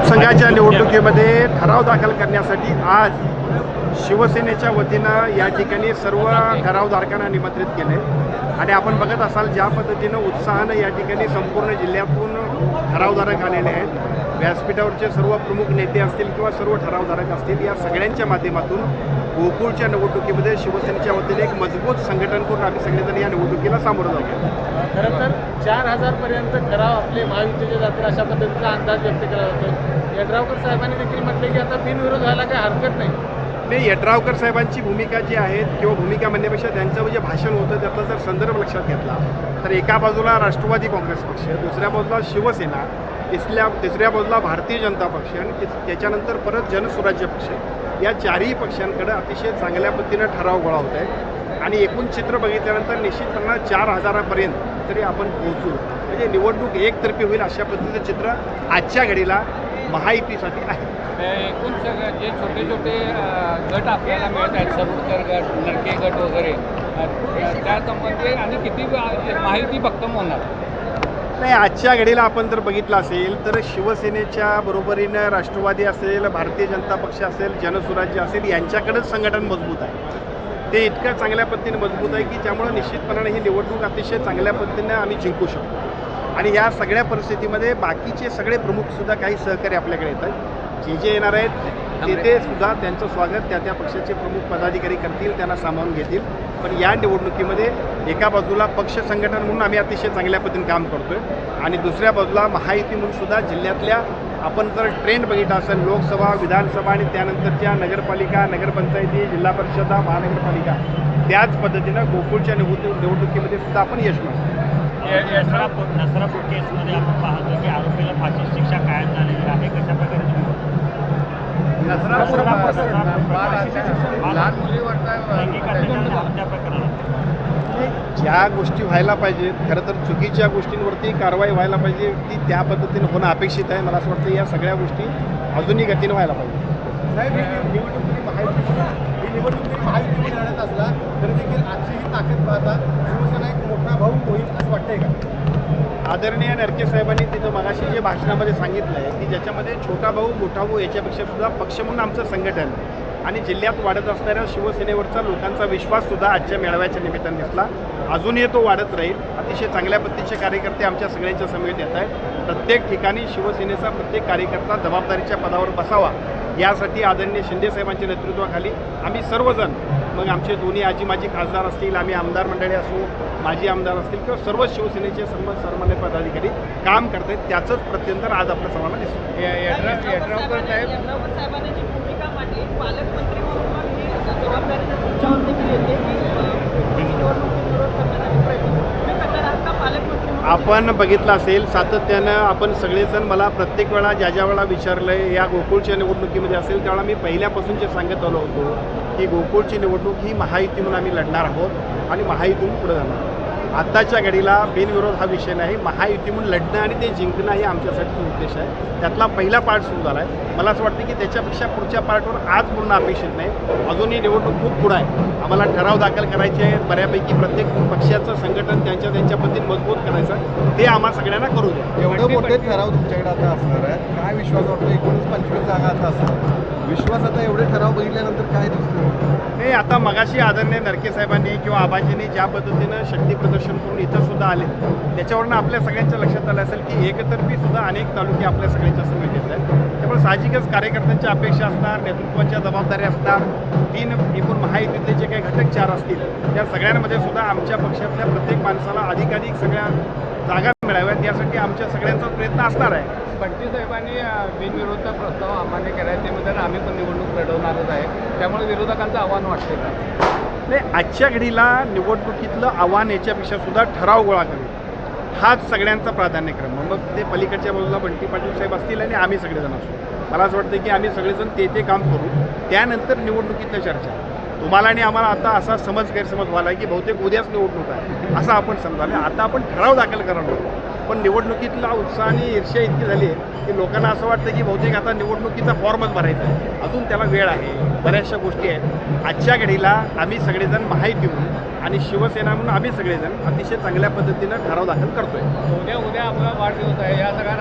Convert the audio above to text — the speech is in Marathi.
संघाच्या निवडणुकीमध्ये ठराव दाखल करण्यासाठी आज शिवसेनेच्या वतीनं या ठिकाणी सर्व ठरावधारकांना निमंत्रित केले आणि आपण बघत असाल ज्या पद्धतीनं उत्साहानं या ठिकाणी संपूर्ण जिल्ह्यातून ठरावधारक आलेले आहेत. व्यासपीठावरचे सर्व प्रमुख नेते असतील किंवा सर्व ठरावधारक असतील, या सगळ्यांच्या माध्यमातून गोकुळच्या निवडणुकीमध्ये शिवसेनेच्या वतीने एक मजबूत संघटन करून आम्ही सगळेजण या निवडणुकीला सामोरं जातो. खरं तर 4,000 पर्यंत ठराव आपले महायुतीचे जातील अशा पद्धतीचा अंदाज व्यक्त केला जातो. यड्रावकर साहेबांनी देखील म्हटले की आता बिनविरोध व्हायला काही हरकत नाही. यड्रावकर साहेबांची भूमिका जी आहे किंवा भूमिका म्हणण्यापेक्षा त्यांचं जे भाषण होतं त्याचा जर संदर्भ लक्षात घेतला तर एका बाजूला राष्ट्रवादी काँग्रेस पक्ष, दुसऱ्या बाजूला शिवसेना, तिसऱ्या बाजूला भारतीय जनता पक्ष आणि त्याच्यानंतर परत जनसुराज्य पक्ष, या चारही पक्षांकडे अतिशय चांगल्या पद्धतीनं ठराव गोळा होत आहे आणि एकूण चित्र बघितल्यानंतर निश्चितपणे 4,000पर्यंत तरी आपण पोहोचू. म्हणजे निवडणूक एकतर्फी होईल अशा पद्धतीचं चित्र आजच्या घडीला महायुतीसाठी आहे. एकूण सगळं जे छोटे छोटे गट आपल्याला मिळत आहेत, सरोडकर गट, नरके गट वगैरे, त्या संबंधी आणि किती माहिती भक्कम होणार नाही. आजच्या घडीला आपण जर बघितलं असेल तर शिवसेनेच्या बरोबरीनं राष्ट्रवादी असेल, भारतीय जनता पक्ष असेल, जनसुराज्य असेल, यांच्याकडेच संघटन मजबूत आहे. ते इतक्या चांगल्या पद्धतीने मजबूत आहे की त्यामुळे निश्चितपणाने ही निवडणूक अतिशय चांगल्या पद्धतीने आम्ही जिंकू शकतो. आणि या सगळ्या परिस्थितीमध्ये बाकीचे सगळे प्रमुखसुद्धा काही सहकारी आपल्याकडे येतात. जे येणार आहेत ते सुद्धा त्यांचं स्वागत त्या पक्षाचे प्रमुख पदाधिकारी करतील, त्यांना सामावून घेतील. पण या निवडणुकीमध्ये एका बाजूला पक्ष संघटन म्हणून आम्ही अतिशय चांगल्या पद्धतीने काम करतोय आणि दुसऱ्या बाजूला महायुती म्हणून सुद्धा जिल्ह्यातल्या आपण जर ट्रेंड बघितला असेल, लोकसभा, विधानसभा आणि त्यानंतरच्या नगरपालिका, नगरपंचायती, जिल्हा परिषदा, महानगरपालिका, त्याच पद्धतीनं गोकुळच्या निवडणुकीमध्ये सुद्धा आपण यश मिळतो. नसरापूर केसमध्ये आपण पाहतो की आरोपीला फाशी शिक्षा कायम झालेली आहे. कशा प्रकारे ज्या गोष्टी व्हायला पाहिजेत, खरं तर चुकीच्या गोष्टींवरती कारवाई व्हायला पाहिजे, ती त्या पद्धतीनं होणं अपेक्षित आहे. मला असं वाटतं या सगळ्या गोष्टी अजूनही गतीनं व्हायला पाहिजे. साहेब, ही निवडणूक महायुतीमध्ये लढत असला तरी देखील आजची ही ताकद पाहता शिवसेना एक मोठा भाऊ होईल असं वाटतंय का? आदरणीय नरके साहेबांनी तिथं मगाशी जे भाषणामध्ये सांगितलं आहे की ज्याच्यामध्ये छोटा भाऊ, मोठा भाऊ याच्यापेक्षा सुद्धा पक्ष म्हणून आमचं संघटन आणि जिल्ह्यात वाढत असणाऱ्या शिवसेनेवरचा लोकांचा विश्वाससुद्धा आजच्या मेळाव्याच्या निमित्ताने दिसला. अजूनही तो वाढत राहील. अतिशय चांगल्या पद्धतीचे कार्यकर्ते आमच्या सगळ्यांच्या समेत येत आहेत. प्रत्येक ठिकाणी शिवसेनेचा प्रत्येक कार्यकर्ता जबाबदारीच्या पदावर बसावा यासाठी आदरणीय शिंदेसाहेबांच्या नेतृत्वाखाली आम्ही सर्वजण, मग आमचे दोन्ही आजी माजी खासदार असतील, आम्ही आमदार मंडळी असू, माजी आमदार असतील किंवा सर्व शिवसेनेचे सर्वसामान्य पदाधिकारी काम करत आहेत. त्याचंच प्रत्यंतर आज आपल्या सर्वांना दिसतं. यड्रावकर साहेबांनी जी भूमिका मांडली, पालकमंत्री म्हणून ही जबाबदारी तुमच्यावर देखील येते की निवडणुकीत विरोध करण्यासाठी प्रयत्न तुम्ही करणार आहात का पालकमंत्री? आपण बघितलं असेल सातत्यानं आपण सगळेजण, मला प्रत्येक वेळा ज्या वेळा विचारलं आहे या गोकुळच्या निवडणुकीमध्ये असेल त्यावेळेला मी पहिल्यापासून जे सांगत आलो होतो की गोकुळची निवडणूक ही महायुती म्हणून आम्ही लढणार आहोत आणि महायुतीतून पुढे जाणार. आत्ताच्या घडीला बिनविरोध हा विषय नाही, महायुती म्हणून लढणं आणि ते जिंकणं हे आमच्यासाठी उद्देश आहे. त्यातला पहिला पार्ट सुरू झाला आहे. मला असं वाटतं की त्याच्यापेक्षा पुढच्या पार्टवर आज बोलणं अपेक्षित नाही. अजूनही निवडणूक खूप पुढं आहे. आम्हाला ठराव दाखल करायचे आहेत. बऱ्यापैकी प्रत्येक पक्षाचं संघटन त्यांच्या पद्धतीने मजबूत करायचं, ते आम्हा सगळ्यांना करू द्या. एवढे मोठे ठराव तुमच्याकडे आता असणार आहे, काय विश्वास वाटतो? 19-25 जागा आता असणार विश्वास, आता एवढे ठराव बघितल्यानंतर काय दिसतं? नाही, आता मगाशी आदरणीय नरके साहेबांनी किंवा आबाजींनी ज्या पद्धतीनं शक्ती प्रदर्शन करून इथं सुद्धा आले त्याच्यावरनं आपल्या सगळ्यांच्या लक्षात आलं असेल की एकतर्फी सुद्धा अनेक तालुके आपल्या सगळ्यांच्या समेत येत आहेत. त्यामुळे साहजिकच कार्यकर्त्यांच्या अपेक्षा असणार, नेतृत्वाच्या जबाबदाऱ्या असणार, एकूण महायुतीतले जे काही घटक 4 असतील त्या सगळ्यांमध्ये सुद्धा आमच्या पक्षातल्या प्रत्येक माणसाला अधिकाधिक सगळ्या जागा मिळाव्यात यासाठी आमच्या सगळ्यांचा प्रयत्न असणार आहे. बंटी साहेबांनी बिनविरोधचा प्रस्ताव अमान्य केला आहे, त्यामध्ये आम्ही पण निवडणूक लढवणारच आहे. त्यामुळे विरोधकांचं आव्हान वाटते का? नाही, आजच्या घडीला निवडणुकीतलं आव्हान याच्यापेक्षा सुद्धा ठराव गोळा करणे हाच सगळ्यांचा प्राधान्यक्रम. मग ते पलीकडच्या बाजूला बंटी पाटील साहेब असतील आणि आम्ही सगळेजण असू. मला असं वाटतं की आम्ही सगळेजण ते काम करू. त्यानंतर निवडणुकीतल्या चर्चा. तुम्हाला आणि आम्हाला आता असा गैरसमज व्हायला की बहुतेक उद्याच निवडणूक आहे असं आपण समजाले. आता आपण ठराव दाखल करणार, पण निवडणुकीतला उत्साह आणि ईर्ष्या इतकी झाली आहे की लोकांना असं वाटतं की बहुतेक आता निवडणुकीचा फॉर्मच भरायचा आहे. अजून त्याला वेळ आहे, बऱ्याचशा गोष्टी आहेत. आजच्या घडीला आम्ही सगळेजण महायुती म्हणून आणि शिवसेना म्हणून आम्ही सगळेजण अतिशय चांगल्या पद्धतीनं ठराव दाखल करतोय. उद्या आपला वाढदिवस आहे. या सगळ्या